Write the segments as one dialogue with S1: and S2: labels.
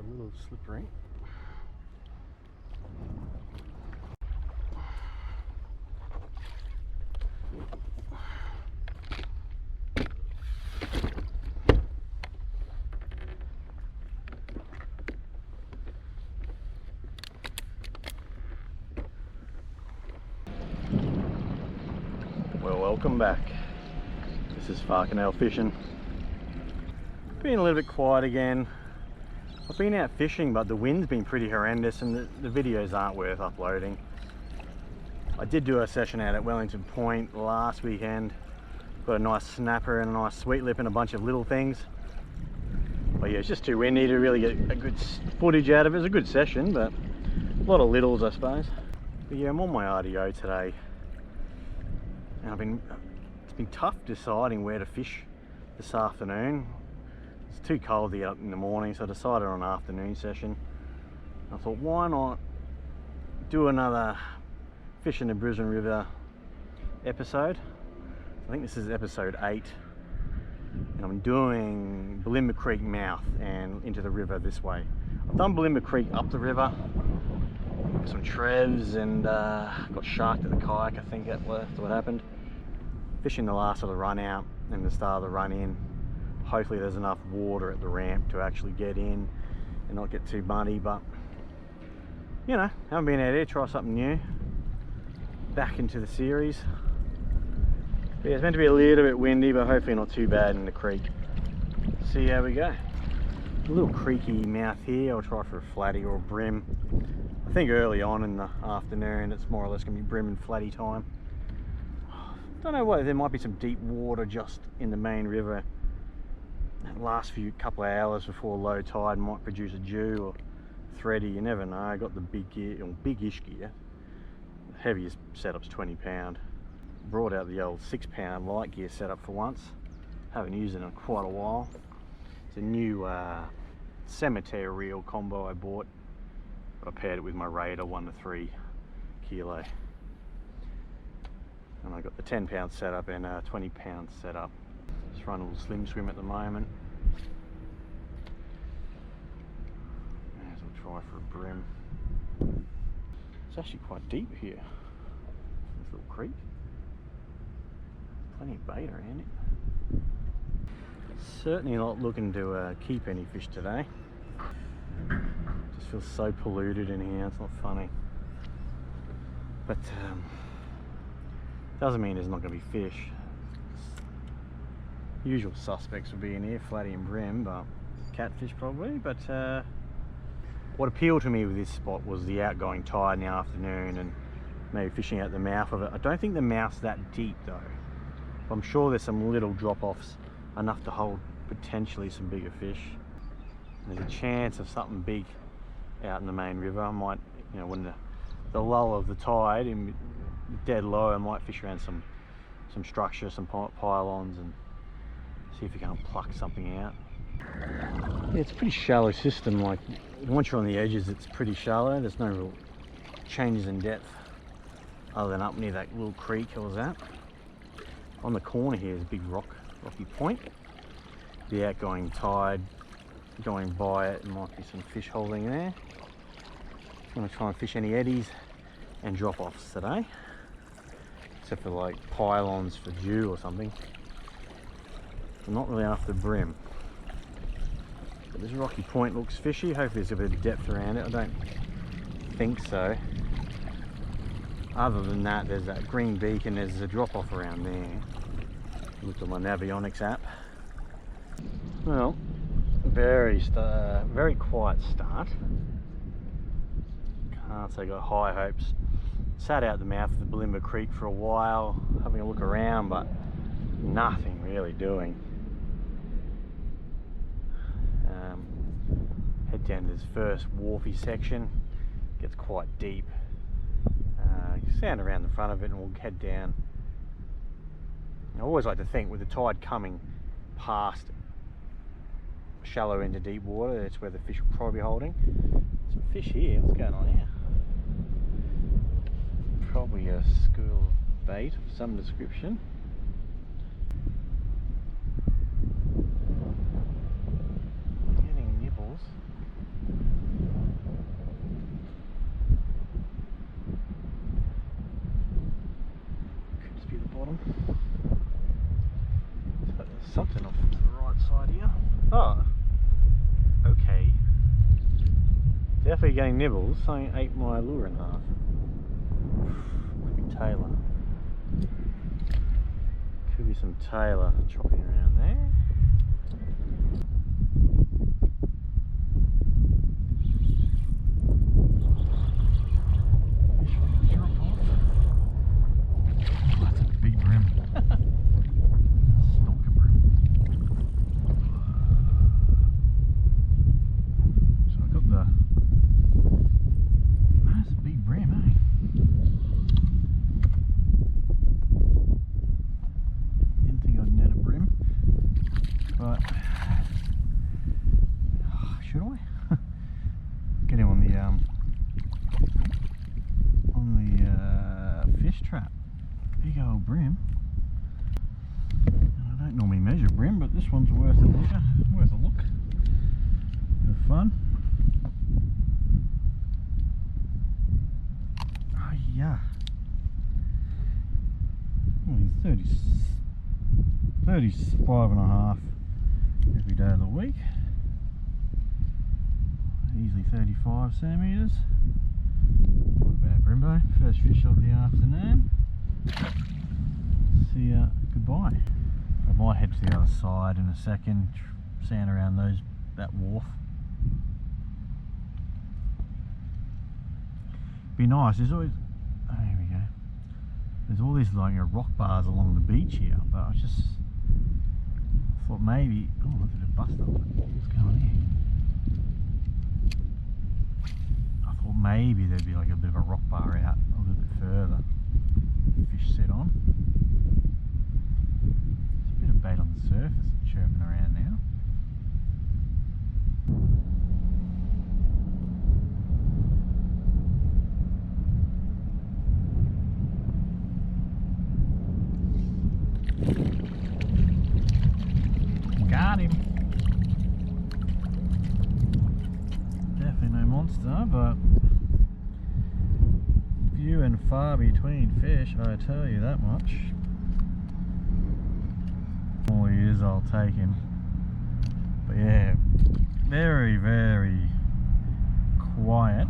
S1: a little slippery. Well, welcome back. This is Farkinell Fishing. Been a little bit quiet again. I've been out fishing, but the wind's been pretty horrendous and the videos aren't worth uploading. I did do a session out at Wellington Point last weekend. Got a nice snapper and a nice sweet lip and a bunch of little things. But yeah, it's just too windy to really get a good footage out of it. It was a good session, but a lot of littles, I suppose. But yeah, I'm on my RDO today. And it's been tough deciding where to fish this afternoon. It's too cold to get up in the morning, so I decided on an afternoon session. I thought, why not do another Fish in the Brisbane River episode. I think this is episode 8. And I'm doing Bulimba Creek mouth and into the river this way. I've done Bulimba Creek up the river, some trevs, and got sharked at the kayak. I think that's what happened. Fishing the last of the run out and the start of the run in. Hopefully there's enough water at the ramp to actually get in and not get too muddy, but you know, haven't been out here, try something new. Back into the series. But yeah, it's meant to be a little bit windy, but hopefully not too bad in the creek. See how we go. A little creaky mouth here. I'll try for a flatty or a brim. I think early on in the afternoon it's more or less going to be brim and flatty time. Don't know what, there might be some deep water just in the main river. That last couple of hours before low tide might produce a Jew or thready, you never know. I got the big gear, or big-ish gear. The heaviest setup's 20 pound. Brought out the old 6 pound light gear setup for once. Haven't used it in quite a while. It's a new cemetery reel combo I bought. I paired it with my Raider 1 to 3 kilo. And I got the 10 pound setup and a 20 pound setup. Just run a little slim swim at the moment. May as well try for a brim. It's actually quite deep here. This little creek. Plenty of bait around it. Certainly not looking to keep any fish today. Just feels so polluted in here, it's not funny. But doesn't mean there's not going to be fish. Usual suspects would be in here, flatty and brim, but catfish probably. But what appealed to me with this spot was the outgoing tide in the afternoon and maybe fishing out the mouth of it. I don't think the mouth's that deep though. I'm sure there's some little drop-offs, enough to hold potentially some bigger fish. There's a chance of something big out in the main river. I might, you know, when the lull of the tide in dead low, I might fish around some structure, some pylons, and see if you can't pluck something out. Yeah, it's a pretty shallow system. Like once you're on the edges, it's pretty shallow. There's no real changes in depth other than up near that little creek I was at. On the corner here is a big rocky point. The outgoing tide going by it, might be some fish holding there. I'm going to try and fish any eddies and drop-offs today, except for like pylons for Jew or something. But not really after brim. But this rocky point looks fishy. Hopefully there's a bit of depth around it. I don't think so. Other than that, there's that green beacon, there's a drop-off around there. Looked at my Navionics app. Well, very quiet start. Can't say I got high hopes. Sat out the mouth of the Bulimba Creek for a while, having a look around, but nothing really doing. Head down to this first wharfy section. Gets quite deep. Stand around the front of it and we'll head down. I always like to think with the tide coming past shallow into deep water, that's where the fish will probably be holding. Some fish here, what's going on here? Probably a school of bait of some description. Getting nibbles. side here. Oh, okay. Definitely getting nibbles. Something ate my lure in half. Could be Taylor. Could be some Taylor chopping around there. Oh, that's a big brim. Snorker brim. So I got the. That's a big brim, eh? Didn't think I'd net a brim, but should I? Get him on the fish trap. Big old brim. And I don't normally measure brim, but this one's worth a look. Worth a look. Bit of fun. Oh yeah. Well, he's 35 and a half every day of the week. Easily 35 centimetres. Not a bad brimbo. First fish of the afternoon. See ya, goodbye. I might head to the other side in a second, sand around that wharf. Be nice, there's always, oh, here we go. There's all these like rock bars along the beach here, but I just thought maybe, oh look at the bust up, what's going on here? I thought maybe there'd be like a bit of a rock bar out a little bit further. Fish set on. There's a bit of bait on the surface chirping around now. Got him. Definitely no monster, but few and far between fish, I tell you that much. All he is, I'll take him. But yeah, very, very quiet.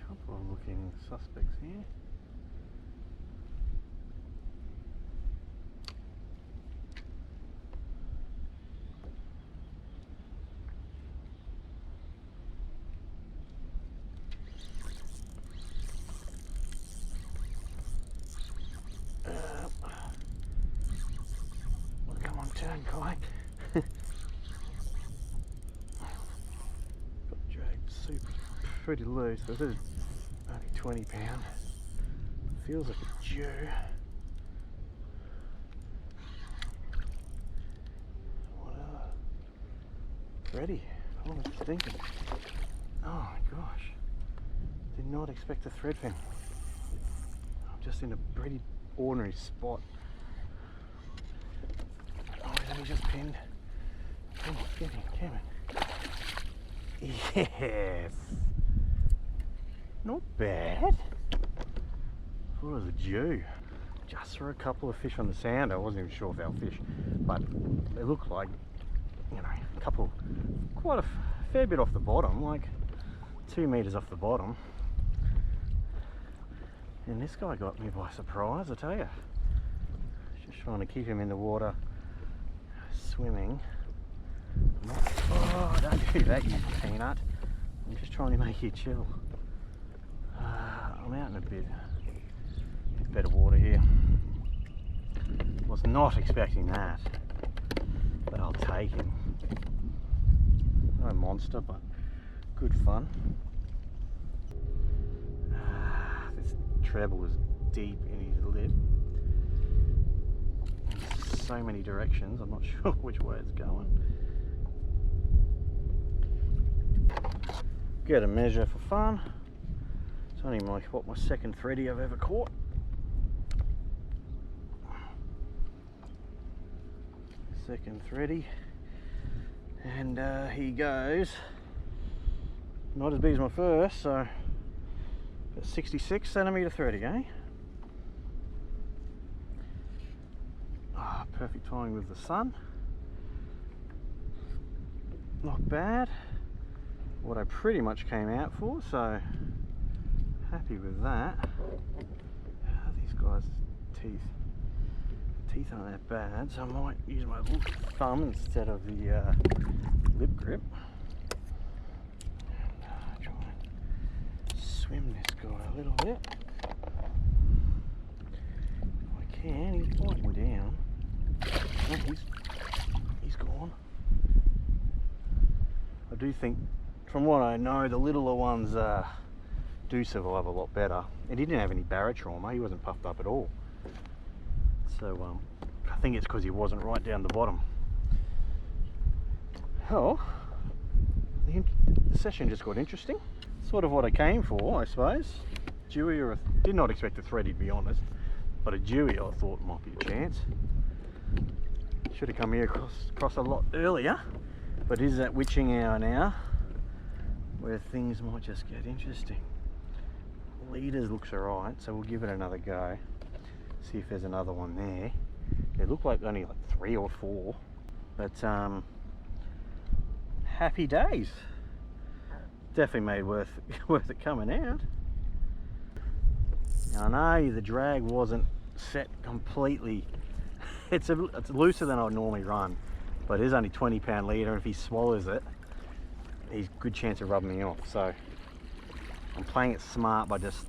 S1: Couple of looking suspects here. Come on, turn, Kai. Got dragged super pretty loose. This is only 20 pound. Feels like a Jew. What ready? Oh, it's stinking. Oh my gosh. Did not expect a threadfin. I'm just in a pretty ordinary spot. Oh, he's only just pinned. Come on, get him, come on. Yes. Not bad. Thought it was a Jew. Just for a couple of fish on the sand. I wasn't even sure if they were fish, but they look like, you know, a couple, quite a fair bit off the bottom, like 2 meters off the bottom. And this guy got me by surprise, I tell you. Just trying to keep him in the water, swimming. Oh, don't do that, you peanut. I'm just trying to make you chill. I'm out in a bit better water here. Was not expecting that, but I'll take him. No monster, but good fun. This treble was deep in his lip. So many directions, I'm not sure which way it's going. Get a measure for fun. It's only my second thready I've ever caught. Second thready. And he goes, not as big as my first, so 66 centimetre thread again. Perfect timing with the sun. Not bad. What I pretty much came out for, so happy with that. These guys' teeth aren't that bad, so I might use my thumb instead of the lip grip. And try and swim this guy a little bit. If I can, he's biting down. Oh, he's gone. I do think, from what I know, the littler ones do survive a lot better. And he didn't have any barotrauma, he wasn't puffed up at all. So I think it's because he wasn't right down the bottom. Oh, the session just got interesting. Sort of what I came for, I suppose. Dewey, or did not expect a thready, to be honest, but a Dewey I thought might be a chance. Should have come here across a lot earlier, but it is that witching hour now where things might just get interesting. Leaders looks alright, so we'll give it another go. See if there's another one there. They look like only like 3 or 4, but happy days. Definitely made worth it coming out. Now, I know the drag wasn't set completely. It's looser than I would normally run, but it is only 20-pound leader, and if he swallows it, he's a good chance of rubbing me off. So I'm playing it smart by just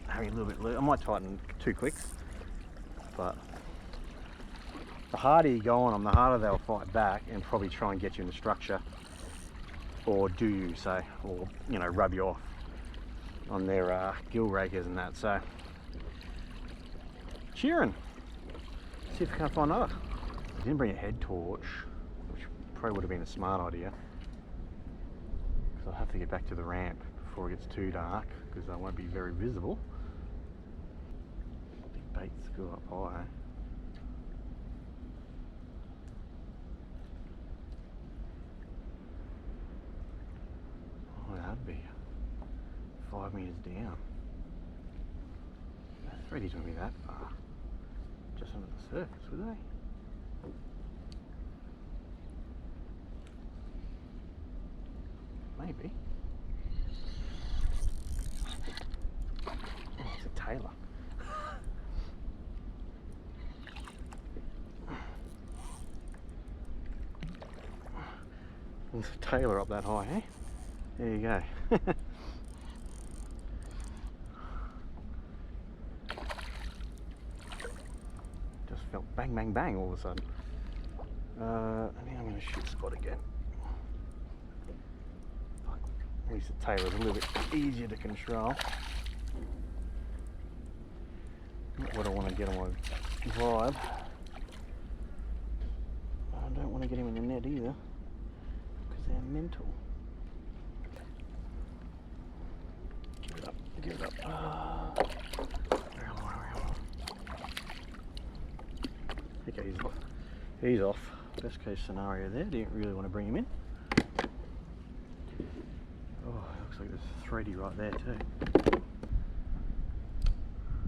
S1: having a little bit loose. I might tighten 2 clicks, but the harder you go on them, the harder they'll fight back and probably try and get you in the structure, or do you say, or you know, rub you off on their gill rakers and that. So cheering. See if we can find another. I didn't bring a head torch, which probably would have been a smart idea, because I'll have to get back to the ramp before it gets too dark, because they won't be very visible. Big baits go up high. Oh, that'd be 5 meters down. The threadies won't be that far. Just under the surface, would they? Maybe. Oh, it's a tailor. There's a tailor up that high, eh? There you go. Felt bang bang bang all of a sudden. I think I'm going to shoot spot again. At least the tail is a little bit easier to control. Not what I want to get on my vibe. I don't want to get him in the net either, because they're mental. Give it up, give it up. Okay, he's off. Best case scenario there. Didn't really want to bring him in. Oh, looks like there's a thready right there too.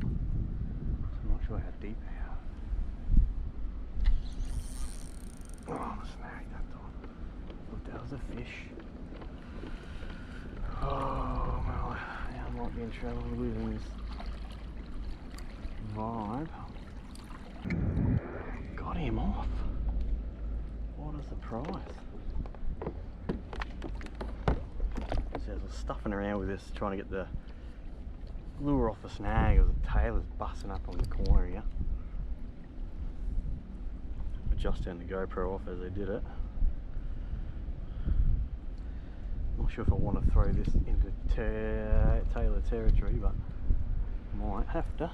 S1: I'm not sure how deep they are. Oh, I'm snagged that time. Look, that was a fish. Oh, well, yeah, I might be in trouble losing this vibe. Got him off. What a surprise. So I was stuffing around with this, trying to get the lure off the snag as the tail is busting up on the corner here. Adjusting the GoPro off as I did it. Not sure if I want to throw this into tailor territory, but I might have to.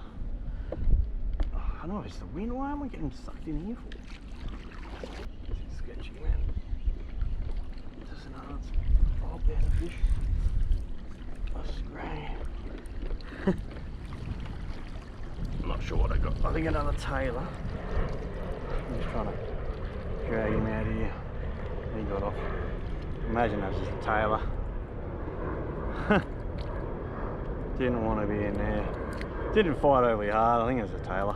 S1: I don't know if it's the wind. Why am I getting sucked in here for? This is sketchy, man. Just an answer. Oh, there's a fish. That's great. I'm not sure what I got. I think another tailor. I'm just trying to drag him out of here. There you got off. Imagine that's just a tailor. Didn't want to be in there. Didn't fight overly hard, I think it was a tailor.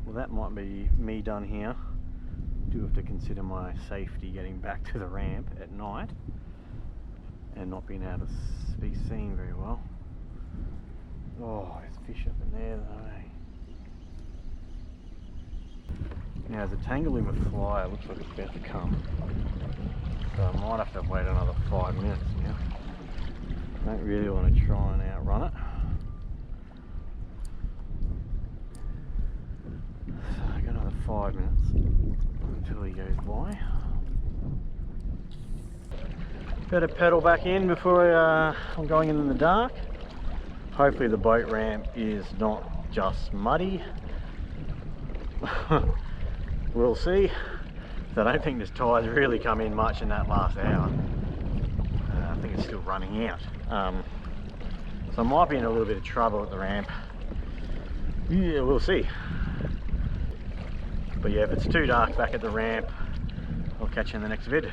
S1: Well, that might be me done here. Do have to consider my safety getting back to the ramp at night and not being able to be seen very well. Oh, there's fish up in there though. Now there's a tangling with fly, it looks like it's about to come. So I might have to wait another 5 minutes now. Don't really want to try and outrun it. So I've got another 5 minutes until he goes by. Better pedal back in before I'm going in the dark. Hopefully the boat ramp is not just muddy. We'll see. I don't think this tide's really come in much in that last hour. I think it's still running out. So I might be in a little bit of trouble at the ramp. Yeah, we'll see. But yeah, if it's too dark back at the ramp, I'll catch you in the next vid.